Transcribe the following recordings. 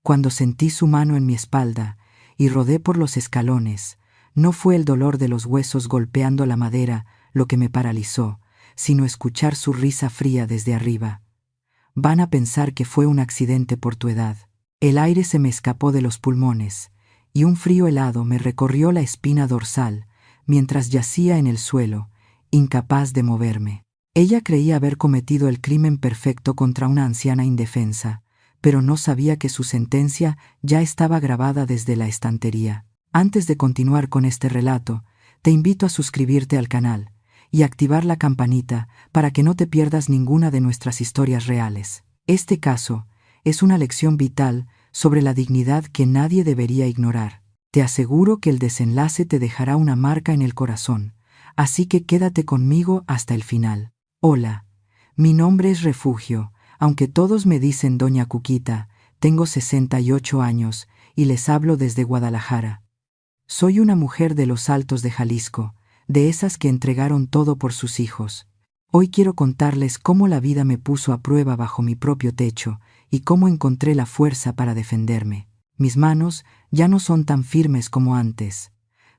Cuando sentí su mano en mi espalda y rodé por los escalones, no fue el dolor de los huesos golpeando la madera lo que me paralizó, sino escuchar su risa fría desde arriba. Van a pensar que fue un accidente por tu edad. El aire se me escapó de los pulmones, y un frío helado me recorrió la espina dorsal, mientras yacía en el suelo, incapaz de moverme. Ella creía haber cometido el crimen perfecto contra una anciana indefensa, pero no sabía que su sentencia ya estaba grabada desde la estantería. Antes de continuar con este relato, te invito a suscribirte al canal y activar la campanita para que no te pierdas ninguna de nuestras historias reales. Este caso es una lección vital sobre la dignidad que nadie debería ignorar. Te aseguro que el desenlace te dejará una marca en el corazón, así que quédate conmigo hasta el final. Hola, mi nombre es Refugio, aunque todos me dicen Doña Cuquita, tengo 68 años y les hablo desde Guadalajara. Soy una mujer de los Altos de Jalisco, de esas que entregaron todo por sus hijos. Hoy quiero contarles cómo la vida me puso a prueba bajo mi propio techo y cómo encontré la fuerza para defenderme. Mis manos ya no son tan firmes como antes.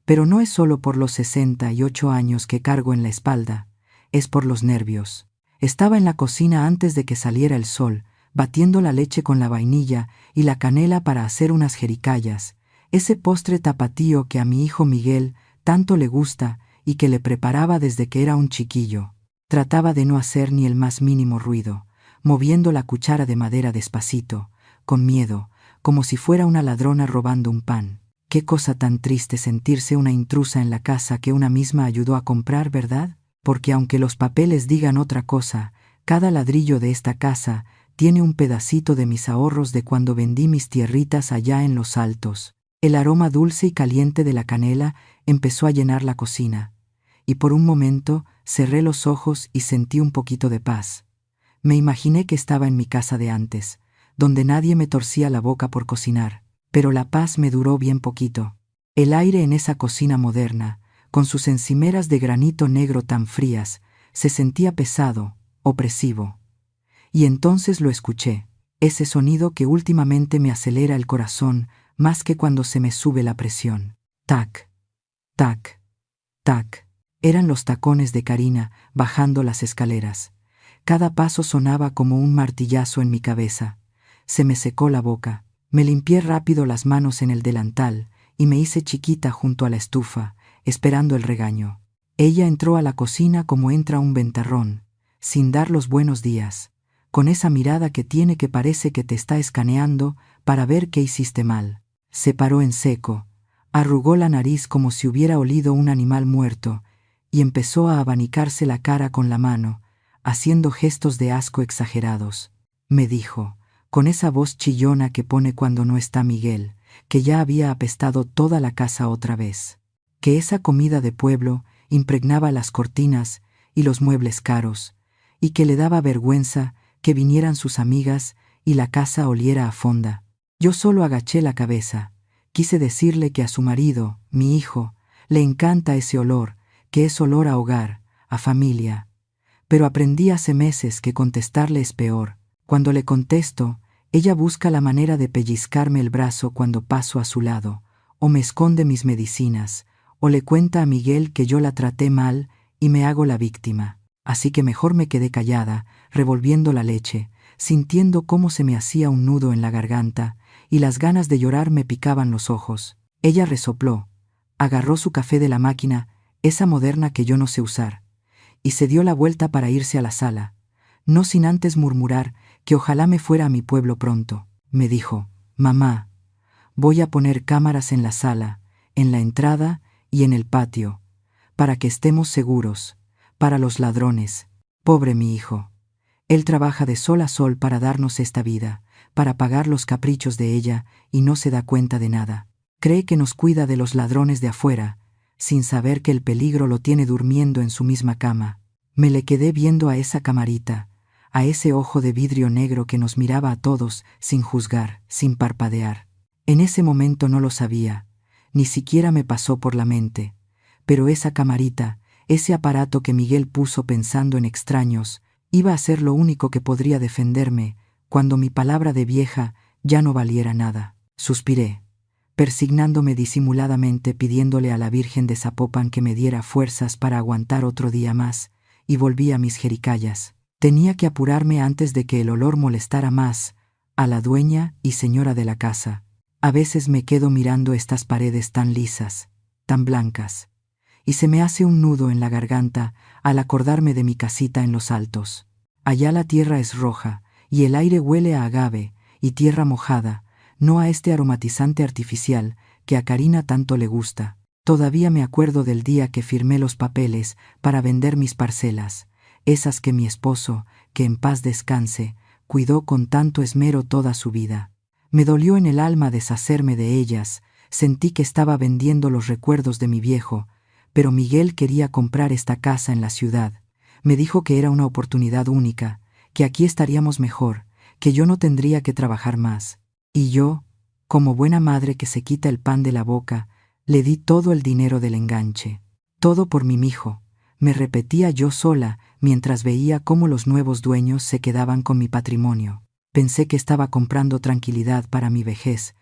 Pero no es solo por los 68 años que cargo en la espalda, es por los nervios. Estaba en la cocina antes de que saliera el sol, batiendo la leche con la vainilla y la canela para hacer unas jericayas, ese postre tapatío que a mi hijo Miguel tanto le gusta y que le preparaba desde que era un chiquillo. Trataba de no hacer ni el más mínimo ruido, moviendo la cuchara de madera despacito, con miedo, como si fuera una ladrona robando un pan. Qué cosa tan triste sentirse una intrusa en la casa que una misma ayudó a comprar, ¿verdad? Porque aunque los papeles digan otra cosa, cada ladrillo de esta casa tiene un pedacito de mis ahorros de cuando vendí mis tierritas allá en los Altos. El aroma dulce y caliente de la canela empezó a llenar la cocina, y por un momento cerré los ojos y sentí un poquito de paz. Me imaginé que estaba en mi casa de antes, donde nadie me torcía la boca por cocinar, pero la paz me duró bien poquito. El aire en esa cocina moderna, con sus encimeras de granito negro tan frías, se sentía pesado, opresivo. Y entonces lo escuché, ese sonido que últimamente me acelera el corazón más que cuando se me sube la presión. Tac, tac, tac. Eran los tacones de Karina bajando las escaleras. Cada paso sonaba como un martillazo en mi cabeza. Se me secó la boca. Me limpié rápido las manos en el delantal y me hice chiquita junto a la estufa, esperando el regaño. Ella entró a la cocina como entra un ventarrón, sin dar los buenos días, con esa mirada que tiene que parece que te está escaneando para ver qué hiciste mal. Se paró en seco, arrugó la nariz como si hubiera olido un animal muerto y empezó a abanicarse la cara con la mano, haciendo gestos de asco exagerados. Me dijo, con esa voz chillona que pone cuando no está Miguel, que ya había apestado toda la casa otra vez, que esa comida de pueblo impregnaba las cortinas y los muebles caros, y que le daba vergüenza que vinieran sus amigas y la casa oliera a fonda. Yo solo agaché la cabeza. Quise decirle que a su marido, mi hijo, le encanta ese olor, que es olor a hogar, a familia. Pero aprendí hace meses que contestarle es peor. Cuando le contesto, ella busca la manera de pellizcarme el brazo cuando paso a su lado, o me esconde mis medicinas, o le cuenta a Miguel que yo la traté mal y me hago la víctima. Así que mejor me quedé callada, revolviendo la leche, sintiendo cómo se me hacía un nudo en la garganta, y las ganas de llorar me picaban los ojos. Ella resopló, agarró su café de la máquina, esa moderna que yo no sé usar, y se dio la vuelta para irse a la sala, no sin antes murmurar que ojalá me fuera a mi pueblo pronto. Me dijo, mamá, voy a poner cámaras en la sala, en la entrada y en el patio, para que estemos seguros, para los ladrones. Pobre mi hijo. Él trabaja de sol a sol para darnos esta vida, para pagar los caprichos de ella, y no se da cuenta de nada. Cree que nos cuida de los ladrones de afuera, sin saber que el peligro lo tiene durmiendo en su misma cama. Me le quedé viendo a esa camarita, a ese ojo de vidrio negro que nos miraba a todos sin juzgar, sin parpadear. En ese momento no lo sabía, ni siquiera me pasó por la mente, pero esa camarita, ese aparato que Miguel puso pensando en extraños, iba a ser lo único que podría defenderme cuando mi palabra de vieja ya no valiera nada. Suspiré, persignándome disimuladamente, pidiéndole a la Virgen de Zapopan que me diera fuerzas para aguantar otro día más, y volví a mis jericayas. Tenía que apurarme antes de que el olor molestara más a la dueña y señora de la casa. A veces me quedo mirando estas paredes tan lisas, tan blancas, y se me hace un nudo en la garganta al acordarme de mi casita en los altos. Allá la tierra es roja, y el aire huele a agave y tierra mojada, no a este aromatizante artificial que a Karina tanto le gusta. Todavía me acuerdo del día que firmé los papeles para vender mis parcelas, esas que mi esposo, que en paz descanse, cuidó con tanto esmero toda su vida. Me dolió en el alma deshacerme de ellas, sentí que estaba vendiendo los recuerdos de mi viejo, pero Miguel quería comprar esta casa en la ciudad. Me dijo que era una oportunidad única, que aquí estaríamos mejor, que yo no tendría que trabajar más. Y yo, como buena madre que se quita el pan de la boca, le di todo el dinero del enganche. Todo por mi mijo, me repetía yo sola mientras veía cómo los nuevos dueños se quedaban con mi patrimonio. Pensé que estaba comprando tranquilidad para mi vejez,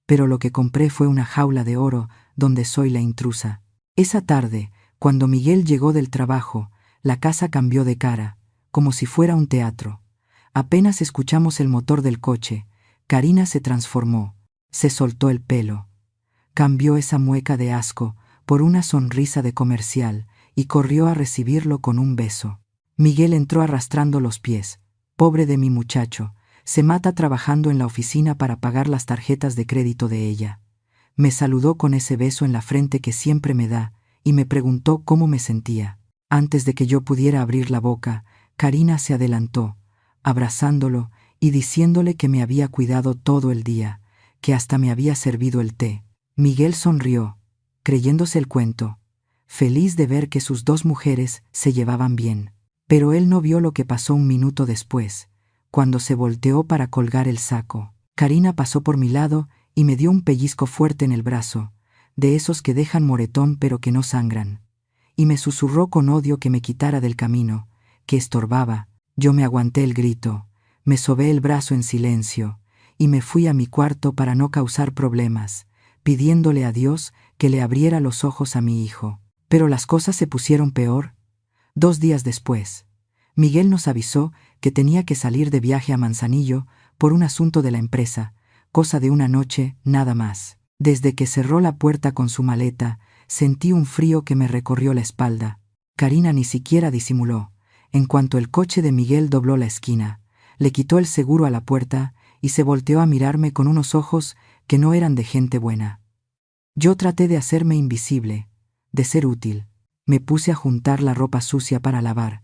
pero lo que compré fue una jaula de oro donde soy la intrusa. Esa tarde, cuando Miguel llegó del trabajo, la casa cambió de cara, como si fuera un teatro. Apenas escuchamos el motor del coche, Karina se transformó, se soltó el pelo, cambió esa mueca de asco por una sonrisa de comercial y corrió a recibirlo con un beso. Miguel entró arrastrando los pies. Pobre de mi muchacho, se mata trabajando en la oficina para pagar las tarjetas de crédito de ella. Me saludó con ese beso en la frente que siempre me da y me preguntó cómo me sentía. Antes de que yo pudiera abrir la boca, Karina se adelantó, abrazándolo y diciéndole que me había cuidado todo el día, que hasta me había servido el té. Miguel sonrió, creyéndose el cuento, feliz de ver que sus dos mujeres se llevaban bien. Pero él no vio lo que pasó un minuto después, cuando se volteó para colgar el saco. Karina pasó por mi lado y me dio un pellizco fuerte en el brazo, de esos que dejan moretón pero que no sangran, y me susurró con odio que me quitara del camino, que estorbaba. Yo me aguanté el grito, me sobé el brazo en silencio, y me fui a mi cuarto para no causar problemas, pidiéndole a Dios que le abriera los ojos a mi hijo. Pero las cosas se pusieron peor. 2 días después, Miguel nos avisó que tenía que salir de viaje a Manzanillo por un asunto de la empresa, cosa de una noche, nada más. Desde que cerró la puerta con su maleta, sentí un frío que me recorrió la espalda. Karina ni siquiera disimuló. En cuanto el coche de Miguel dobló la esquina, le quitó el seguro a la puerta y se volteó a mirarme con unos ojos que no eran de gente buena. Yo traté de hacerme invisible, de ser útil. Me puse a juntar la ropa sucia para lavar,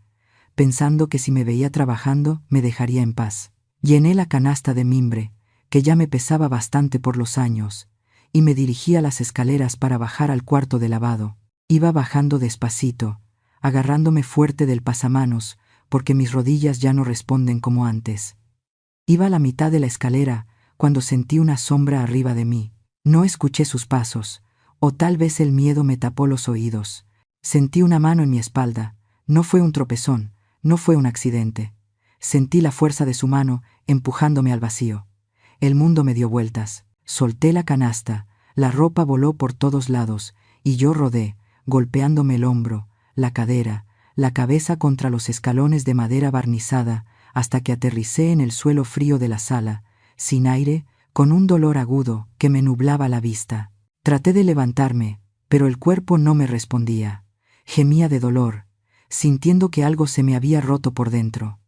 pensando que si me veía trabajando me dejaría en paz. Llené la canasta de mimbre, que ya me pesaba bastante por los años, y me dirigí a las escaleras para bajar al cuarto de lavado. Iba bajando despacito, agarrándome fuerte del pasamanos, porque mis rodillas ya no responden como antes. Iba a la mitad de la escalera cuando sentí una sombra arriba de mí. No escuché sus pasos, o tal vez el miedo me tapó los oídos. Sentí una mano en mi espalda. No fue un tropezón, no fue un accidente. Sentí la fuerza de su mano empujándome al vacío. El mundo me dio vueltas. Solté la canasta, la ropa voló por todos lados, y yo rodé, golpeándome el hombro, la cadera, la cabeza contra los escalones de madera barnizada, hasta que aterricé en el suelo frío de la sala, sin aire, con un dolor agudo que me nublaba la vista. Traté de levantarme, pero el cuerpo no me respondía. Gemía de dolor, sintiendo que algo se me había roto por dentro.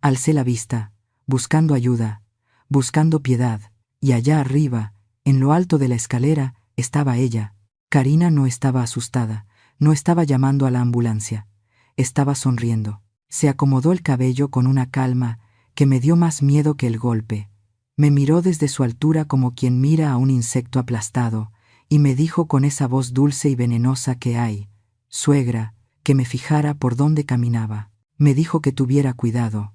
Alcé la vista, buscando ayuda, buscando piedad, y allá arriba, en lo alto de la escalera, estaba ella. Karina no estaba asustada, no estaba llamando a la ambulancia, estaba sonriendo. Se acomodó el cabello con una calma que me dio más miedo que el golpe. Me miró desde su altura como quien mira a un insecto aplastado, y me dijo con esa voz dulce y venenosa que hay: suegra, que me fijara por dónde caminaba. Me dijo que tuviera cuidado,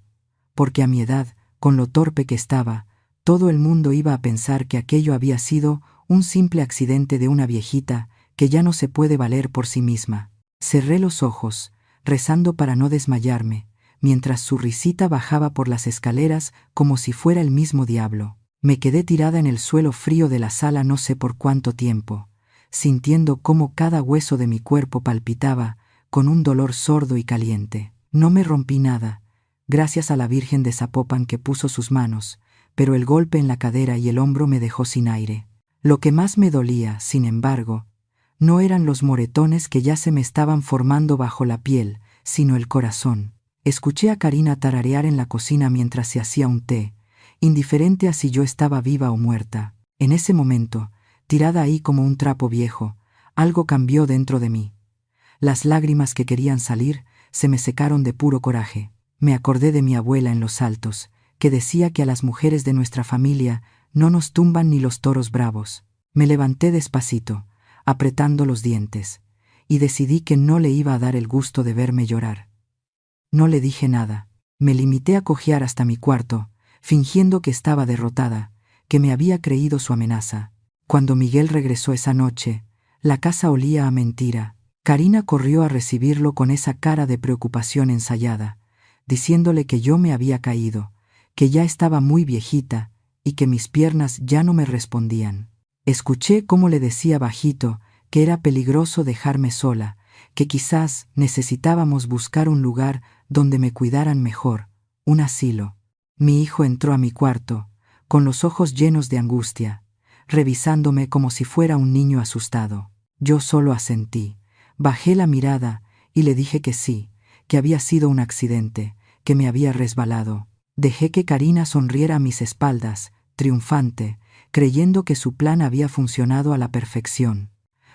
porque a mi edad, con lo torpe que estaba, todo el mundo iba a pensar que aquello había sido un simple accidente de una viejita que ya no se puede valer por sí misma. Cerré los ojos, rezando para no desmayarme, mientras su risita bajaba por las escaleras como si fuera el mismo diablo. Me quedé tirada en el suelo frío de la sala no sé por cuánto tiempo, sintiendo cómo cada hueso de mi cuerpo palpitaba con un dolor sordo y caliente. No me rompí nada, gracias a la Virgen de Zapopan que puso sus manos, pero el golpe en la cadera y el hombro me dejó sin aire. Lo que más me dolía, sin embargo, no eran los moretones que ya se me estaban formando bajo la piel, sino el corazón. Escuché a Karina tararear en la cocina mientras se hacía un té, indiferente a si yo estaba viva o muerta. En ese momento, tirada ahí como un trapo viejo, algo cambió dentro de mí. Las lágrimas que querían salir se me secaron de puro coraje. Me acordé de mi abuela en los Altos, que decía que a las mujeres de nuestra familia no nos tumban ni los toros bravos. Me levanté despacito, apretando los dientes, y decidí que no le iba a dar el gusto de verme llorar. No le dije nada. Me limité a cojear hasta mi cuarto, fingiendo que estaba derrotada, que me había creído su amenaza. Cuando Miguel regresó esa noche, la casa olía a mentira. Karina corrió a recibirlo con esa cara de preocupación ensayada, diciéndole que yo me había caído, que ya estaba muy viejita y que mis piernas ya no me respondían. Escuché cómo le decía bajito que era peligroso dejarme sola, que quizás necesitábamos buscar un lugar donde me cuidaran mejor, un asilo. Mi hijo entró a mi cuarto, con los ojos llenos de angustia, revisándome como si fuera un niño asustado. Yo solo asentí, bajé la mirada y le dije que sí, que había sido un accidente, que me había resbalado. Dejé que Karina sonriera a mis espaldas, triunfante, creyendo que su plan había funcionado a la perfección.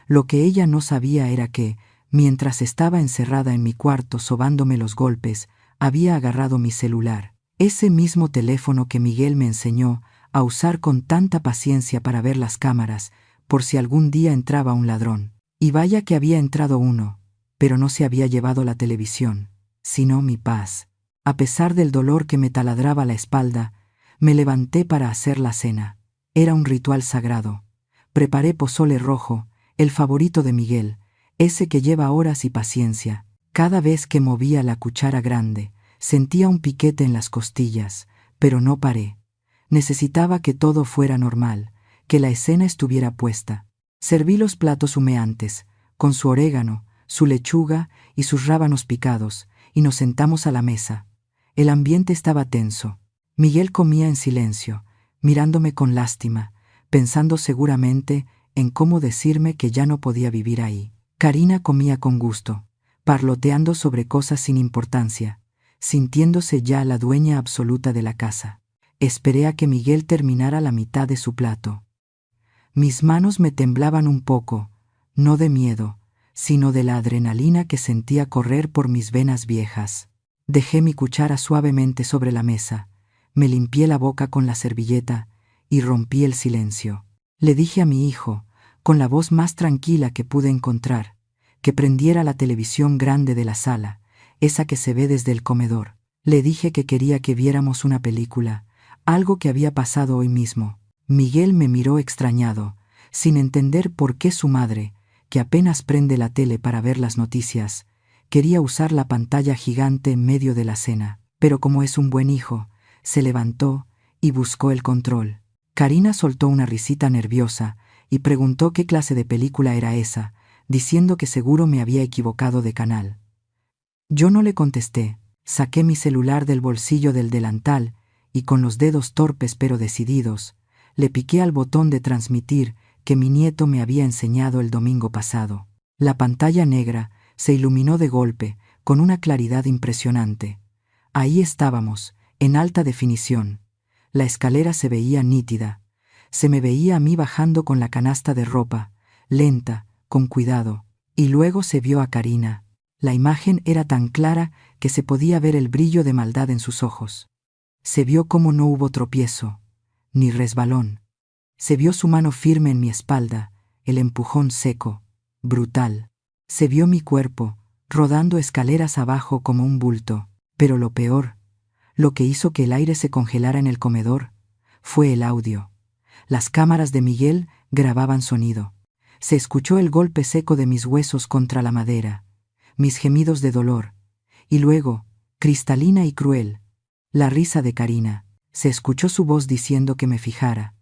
Lo que ella no sabía era que, mientras estaba encerrada en mi cuarto sobándome los golpes, había agarrado mi celular, ese mismo teléfono que Miguel me enseñó a usar con tanta paciencia para ver las cámaras, por si algún día entraba un ladrón. Y vaya que había entrado uno, pero no se había llevado la televisión, sino mi paz. A pesar del dolor que me taladraba la espalda, me levanté para hacer la cena. Era un ritual sagrado. Preparé pozole rojo, el favorito de Miguel, ese que lleva horas y paciencia. Cada vez que movía la cuchara grande, sentía un piquete en las costillas, pero no paré. Necesitaba que todo fuera normal, que la escena estuviera puesta. Serví los platos humeantes, con su orégano, su lechuga y sus rábanos picados, y nos sentamos a la mesa. El ambiente estaba tenso. Miguel comía en silencio, mirándome con lástima, pensando seguramente en cómo decirme que ya no podía vivir ahí. Karina comía con gusto, parloteando sobre cosas sin importancia, sintiéndose ya la dueña absoluta de la casa. Esperé a que Miguel terminara la mitad de su plato. Mis manos me temblaban un poco, no de miedo, sino de la adrenalina que sentía correr por mis venas viejas. Dejé mi cuchara suavemente sobre la mesa, me limpié la boca con la servilleta y rompí el silencio. Le dije a mi hijo, con la voz más tranquila que pude encontrar, que prendiera la televisión grande de la sala, esa que se ve desde el comedor. Le dije que quería que viéramos una película, algo que había pasado hoy mismo. Miguel me miró extrañado, sin entender por qué su madre, que apenas prende la tele para ver las noticias, quería usar la pantalla gigante en medio de la cena. Pero como es un buen hijo, se levantó y buscó el control. Karina soltó una risita nerviosa y preguntó qué clase de película era esa, diciendo que seguro me había equivocado de canal. Yo no le contesté, saqué mi celular del bolsillo del delantal y con los dedos torpes pero decididos, le piqué al botón de transmitir que mi nieto me había enseñado el domingo pasado. La pantalla negra se iluminó de golpe, con una claridad impresionante. Ahí estábamos, en alta definición. La escalera se veía nítida. Se me veía a mí bajando con la canasta de ropa, lenta, con cuidado. Y luego se vio a Karina. La imagen era tan clara que se podía ver el brillo de maldad en sus ojos. Se vio cómo no hubo tropiezo, ni resbalón. Se vio su mano firme en mi espalda, el empujón seco, brutal. Se vio mi cuerpo, rodando escaleras abajo como un bulto. Pero lo peor, lo que hizo que el aire se congelara en el comedor, fue el audio. Las cámaras de Miguel grababan sonido. Se escuchó el golpe seco de mis huesos contra la madera, mis gemidos de dolor, y luego, cristalina y cruel, la risa de Karina. Se escuchó su voz diciendo que me fijara,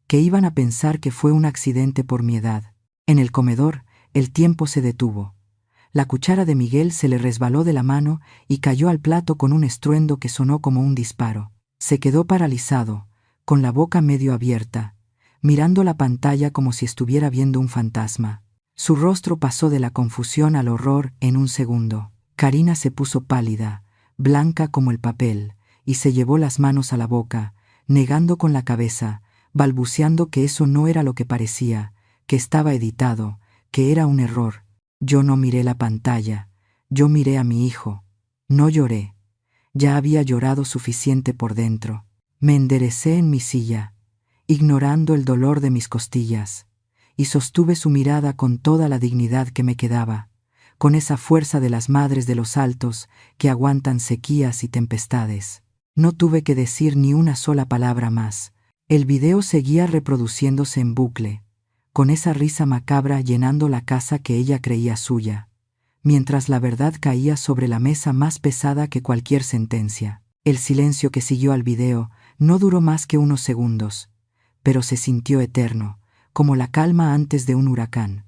que iban a pensar que fue un accidente por mi edad. En el comedor, el tiempo se detuvo. La cuchara de Miguel se le resbaló de la mano y cayó al plato con un estruendo que sonó como un disparo. Se quedó paralizado, con la boca medio abierta, mirando la pantalla como si estuviera viendo un fantasma. Su rostro pasó de la confusión al horror en un segundo. Karina se puso pálida, blanca como el papel, y se llevó las manos a la boca, negando con la cabeza, balbuceando que eso no era lo que parecía, que estaba editado, que era un error. Yo no miré la pantalla, yo miré a mi hijo. No lloré. Ya había llorado suficiente por dentro. Me enderecé en mi silla, ignorando el dolor de mis costillas, y sostuve su mirada con toda la dignidad que me quedaba, con esa fuerza de las madres de los altos que aguantan sequías y tempestades. No tuve que decir ni una sola palabra más. El video seguía reproduciéndose en bucle, con esa risa macabra llenando la casa que ella creía suya, mientras la verdad caía sobre la mesa más pesada que cualquier sentencia. El silencio que siguió al video no duró más que unos segundos, pero se sintió eterno, como la calma antes de un huracán.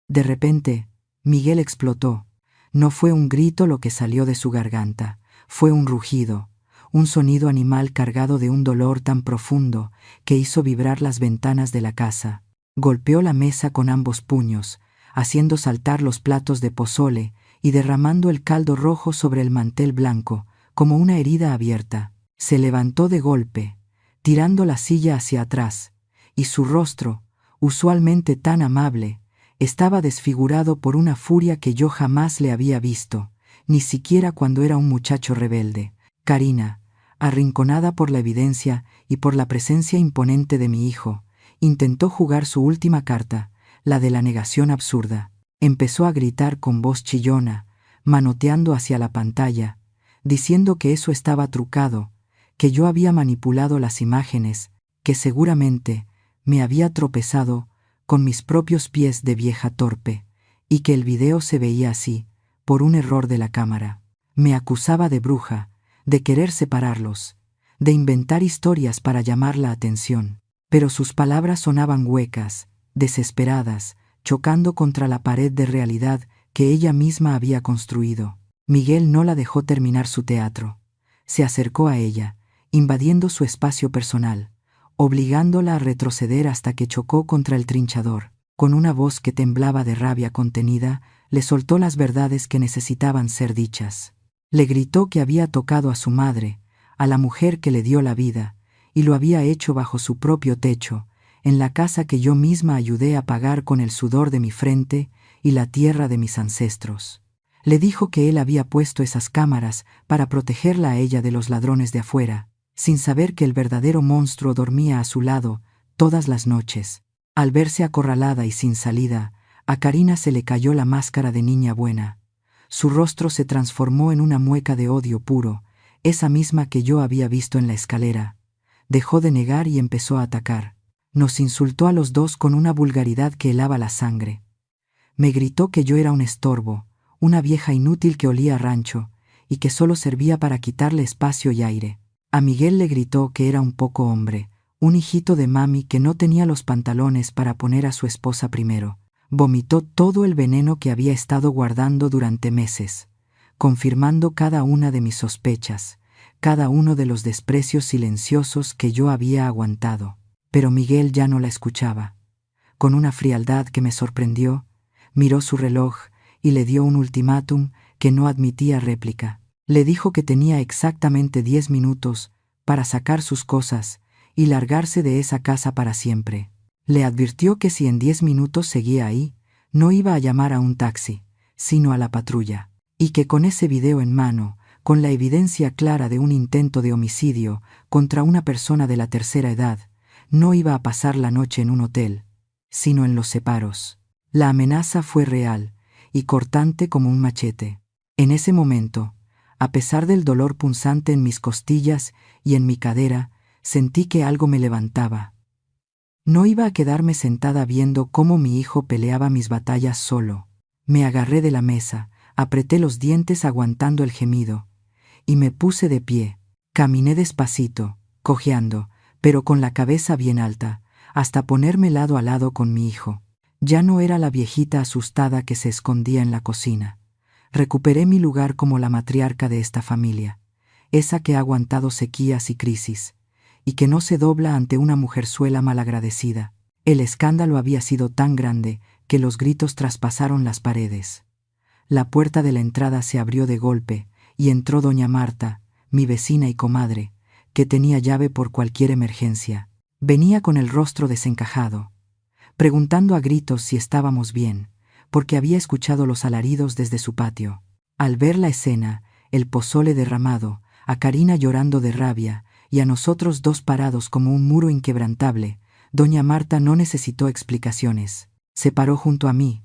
De repente, Miguel explotó. No fue un grito lo que salió de su garganta, fue un rugido, un sonido animal cargado de un dolor tan profundo que hizo vibrar las ventanas de la casa. Golpeó la mesa con ambos puños, haciendo saltar los platos de pozole y derramando el caldo rojo sobre el mantel blanco, como una herida abierta. Se levantó de golpe, tirando la silla hacia atrás, y su rostro, usualmente tan amable, estaba desfigurado por una furia que yo jamás le había visto, ni siquiera cuando era un muchacho rebelde. Karina, arrinconada por la evidencia y por la presencia imponente de mi hijo, intentó jugar su última carta, la de la negación absurda. Empezó a gritar con voz chillona, manoteando hacia la pantalla, diciendo que eso estaba trucado, que yo había manipulado las imágenes, que seguramente me había tropezado con mis propios pies de vieja torpe, y que el video se veía así, por un error de la cámara. Me acusaba de bruja, de querer separarlos, de inventar historias para llamar la atención. Pero sus palabras sonaban huecas, desesperadas, chocando contra la pared de realidad que ella misma había construido. Miguel no la dejó terminar su teatro. Se acercó a ella, invadiendo su espacio personal, obligándola a retroceder hasta que chocó contra el trinchador. Con una voz que temblaba de rabia contenida, le soltó las verdades que necesitaban ser dichas. Le gritó que había tocado a su madre, a la mujer que le dio la vida, y lo había hecho bajo su propio techo, en la casa que yo misma ayudé a pagar con el sudor de mi frente y la tierra de mis ancestros. Le dijo que él había puesto esas cámaras para protegerla a ella de los ladrones de afuera, sin saber que el verdadero monstruo dormía a su lado todas las noches. Al verse acorralada y sin salida, a Karina se le cayó la máscara de niña buena. Su rostro se transformó en una mueca de odio puro, esa misma que yo había visto en la escalera. Dejó de negar y empezó a atacar. Nos insultó a los dos con una vulgaridad que helaba la sangre. Me gritó que yo era un estorbo, una vieja inútil que olía a rancho, y que solo servía para quitarle espacio y aire. A Miguel le gritó que era un poco hombre, un hijito de mami que no tenía los pantalones para poner a su esposa primero. Vomitó todo el veneno que había estado guardando durante meses, confirmando cada una de mis sospechas, cada uno de los desprecios silenciosos que yo había aguantado. Pero Miguel ya no la escuchaba. Con una frialdad que me sorprendió, miró su reloj y le dio un ultimátum que no admitía réplica. Le dijo que tenía exactamente 10 minutos para sacar sus cosas y largarse de esa casa para siempre. Le advirtió que si en 10 minutos seguía ahí, no iba a llamar a un taxi, sino a la patrulla, y que con ese video en mano, con la evidencia clara de un intento de homicidio contra una persona de la tercera edad, no iba a pasar la noche en un hotel, sino en los separos. La amenaza fue real y cortante como un machete. En ese momento, a pesar del dolor punzante en mis costillas y en mi cadera, sentí que algo me levantaba. No iba a quedarme sentada viendo cómo mi hijo peleaba mis batallas solo. Me agarré de la mesa, apreté los dientes aguantando el gemido, y me puse de pie. Caminé despacito, cojeando, pero con la cabeza bien alta, hasta ponerme lado a lado con mi hijo. Ya no era la viejita asustada que se escondía en la cocina. Recuperé mi lugar como la matriarca de esta familia, esa que ha aguantado sequías y crisis, y que no se dobla ante una mujerzuela malagradecida. El escándalo había sido tan grande que los gritos traspasaron las paredes. La puerta de la entrada se abrió de golpe y entró doña Marta, mi vecina y comadre, que tenía llave por cualquier emergencia. Venía con el rostro desencajado, preguntando a gritos si estábamos bien, porque había escuchado los alaridos desde su patio. Al ver la escena, el pozole derramado, a Karina llorando de rabia y a nosotros dos parados como un muro inquebrantable, doña Marta no necesitó explicaciones. Se paró junto a mí,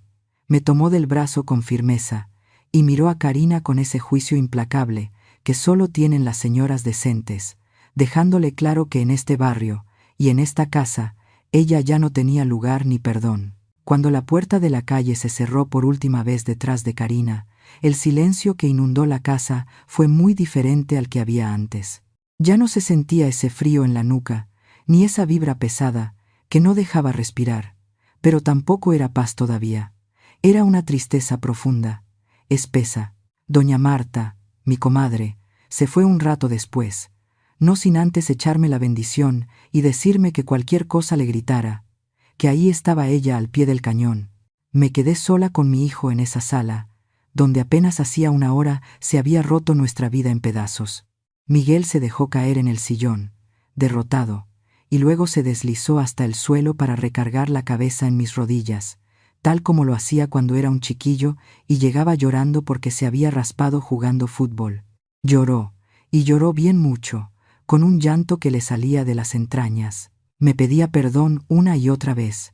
me tomó del brazo con firmeza y miró a Karina con ese juicio implacable que solo tienen las señoras decentes, dejándole claro que en este barrio y en esta casa ella ya no tenía lugar ni perdón. Cuando la puerta de la calle se cerró por última vez detrás de Karina, el silencio que inundó la casa fue muy diferente al que había antes. Ya no se sentía ese frío en la nuca, ni esa vibra pesada que no dejaba respirar, pero tampoco era paz todavía. Era una tristeza profunda, espesa. Doña Marta, mi comadre, se fue un rato después, no sin antes echarme la bendición y decirme que cualquier cosa le gritara, que ahí estaba ella al pie del cañón. Me quedé sola con mi hijo en esa sala, donde apenas hacía una hora se había roto nuestra vida en pedazos. Miguel se dejó caer en el sillón, derrotado, y luego se deslizó hasta el suelo para recargar la cabeza en mis rodillas, tal como lo hacía cuando era un chiquillo y llegaba llorando porque se había raspado jugando fútbol. Lloró, y lloró bien mucho, con un llanto que le salía de las entrañas. Me pedía perdón una y otra vez.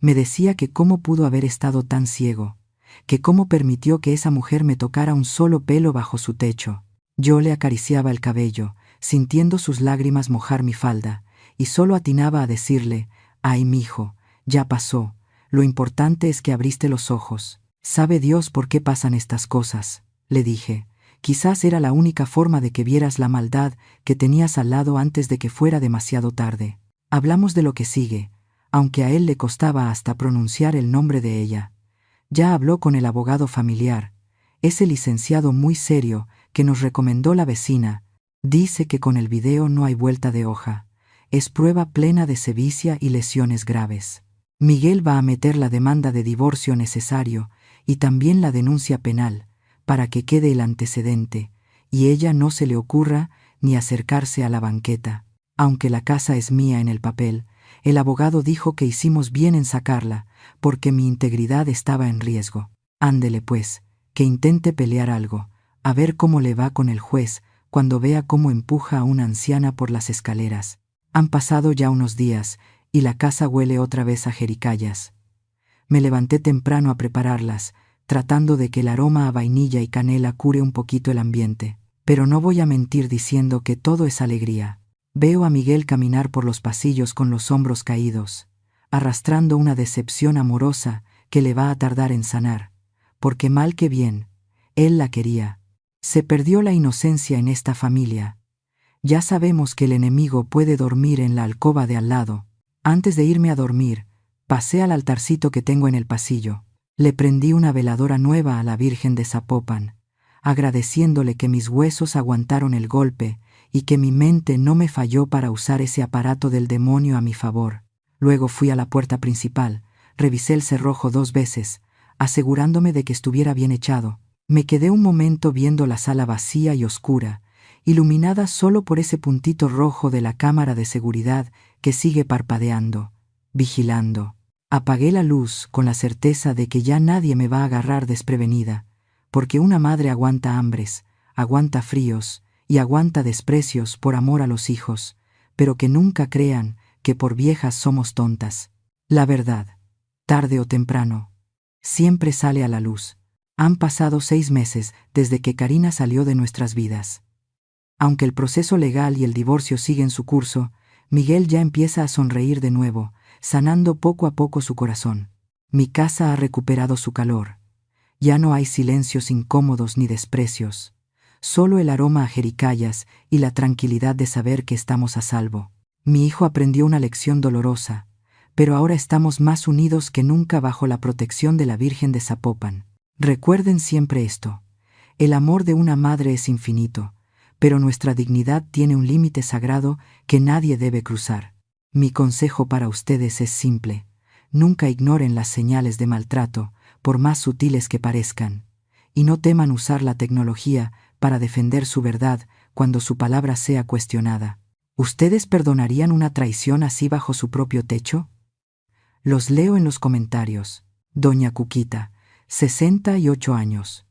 Me decía que cómo pudo haber estado tan ciego, que cómo permitió que esa mujer me tocara un solo pelo bajo su techo. Yo le acariciaba el cabello, sintiendo sus lágrimas mojar mi falda, y solo atinaba a decirle: «Ay, mijo, ya pasó, lo importante es que abriste los ojos. Sabe Dios por qué pasan estas cosas», le dije. «Quizás era la única forma de que vieras la maldad que tenías al lado antes de que fuera demasiado tarde». Hablamos de lo que sigue, aunque a él le costaba hasta pronunciar el nombre de ella. Ya habló con el abogado familiar, ese licenciado muy serio que nos recomendó la vecina. Dice que con el video no hay vuelta de hoja. Es prueba plena de sevicia y lesiones graves. Miguel va a meter la demanda de divorcio necesario y también la denuncia penal, para que quede el antecedente, y ella no se le ocurra ni acercarse a la banqueta. Aunque la casa es mía en el papel, el abogado dijo que hicimos bien en sacarla, porque mi integridad estaba en riesgo. Ándele pues, que intente pelear algo, a ver cómo le va con el juez cuando vea cómo empuja a una anciana por las escaleras. Han pasado ya unos días, y la casa huele otra vez a jericayas. Me levanté temprano a prepararlas, tratando de que el aroma a vainilla y canela cure un poquito el ambiente. Pero no voy a mentir diciendo que todo es alegría. Veo a Miguel caminar por los pasillos con los hombros caídos, arrastrando una decepción amorosa que le va a tardar en sanar, porque mal que bien, él la quería. Se perdió la inocencia en esta familia. Ya sabemos que el enemigo puede dormir en la alcoba de al lado. Antes de irme a dormir, pasé al altarcito que tengo en el pasillo. Le prendí una veladora nueva a la Virgen de Zapopan, agradeciéndole que mis huesos aguantaron el golpe y que mi mente no me falló para usar ese aparato del demonio a mi favor. Luego fui a la puerta principal, revisé el cerrojo 2 veces, asegurándome de que estuviera bien echado. Me quedé un momento viendo la sala vacía y oscura, iluminada solo por ese puntito rojo de la cámara de seguridad que sigue parpadeando, vigilando. Apagué la luz con la certeza de que ya nadie me va a agarrar desprevenida, porque una madre aguanta hambres, aguanta fríos y aguanta desprecios por amor a los hijos, pero que nunca crean que por viejas somos tontas. La verdad, tarde o temprano, siempre sale a la luz. Han pasado 6 meses desde que Karina salió de nuestras vidas. Aunque el proceso legal y el divorcio siguen su curso, Miguel ya empieza a sonreír de nuevo, sanando poco a poco su corazón. Mi casa ha recuperado su calor. Ya no hay silencios incómodos ni desprecios. solo el aroma a jericayas y la tranquilidad de saber que estamos a salvo. Mi hijo aprendió una lección dolorosa, pero ahora estamos más unidos que nunca bajo la protección de la Virgen de Zapopan. Recuerden siempre esto: el amor de una madre es infinito, pero nuestra dignidad tiene un límite sagrado que nadie debe cruzar. Mi consejo para ustedes es simple: nunca ignoren las señales de maltrato, por más sutiles que parezcan, y no teman usar la tecnología para defender su verdad cuando su palabra sea cuestionada. ¿Ustedes perdonarían una traición así bajo su propio techo? Los leo en los comentarios. Doña Cuquita, 68 años.